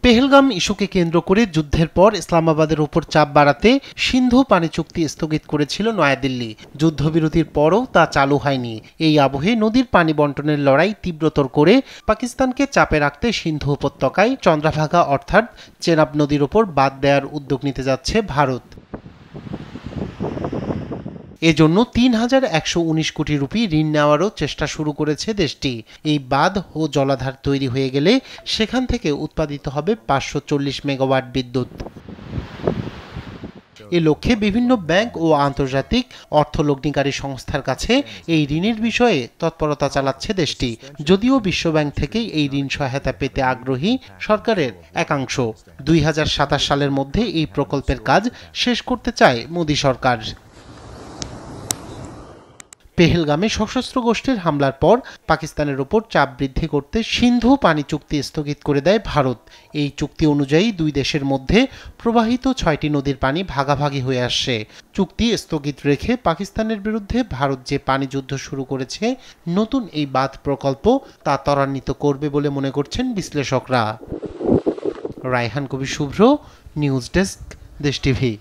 পেহেলগাম ইস্যুকে কেন্দ্র করে যুদ্ধের পর ইসলামাবাদের উপর চাপ বাড়াতে সিন্ধু পানি চুক্তি স্থগিত করেছিল নয়াদিল্লি। যুদ্ধবিরতির পরও তা চালু হয়নি। এই আবহে নদীর পানি বন্টনের লড়াই তীব্রতর করে পাকিস্তানকে চাপে রাখতে সিন্ধু উপত্যকায় চন্দ্রভাগা অর্থাৎ চেনাব নদীর ওপর বাঁধ দেওয়ার উদ্যোগ নিতে যাচ্ছে ভারত। এজন্য ৩,১১৯ কোটি রুপি ঋণ নেওয়ারও চেষ্টা শুরু করেছে দেশটি। এই বাঁধ ও জলাধার তৈরি হয়ে গেলে সেখান থেকে উৎপাদিত হবে ৫৪০ মেগাওয়াট বিদ্যুৎ। এ লক্ষ্যে বিভিন্ন ব্যাংক ও আন্তর্জাতিক অর্থলগ্নিকারী সংস্থার কাছে এই ঋণের বিষয়ে তৎপরতা চালাচ্ছে দেশটি। যদিও বিশ্বব্যাংক থেকে এই ঋণ সহায়তা পেতে আগ্রহী সরকারের একাংশ। ২০২৭ সালের মধ্যে এই প্রকল্পের কাজ শেষ করতে চায় মোদি সরকার। পেহেলগামে সশস্ত্র গোষ্ঠীর হামলার পর পাকিস্তানের ওপর চাপ বৃদ্ধি করতে সিন্ধু পানি চুক্তি স্থগিত করে দেয় ভারত। এই চুক্তি অনুযায়ী দুই দেশের মধ্যে প্রবাহিত ৬টি নদীর পানি ভাগাভাগি হয়ে আসছে। চুক্তি স্থগিত রেখে পাকিস্তানের বিরুদ্ধে ভারত যে পানি যুদ্ধ শুরু করেছে, নতুন এই বাঁধ প্রকল্প তা ত্বরান্বিত করবে বলে মনে করছেন বিশ্লেষকরা। রায়হান কবির শুভ্র, নিউজ ডেস্ক, দেশ টিভি।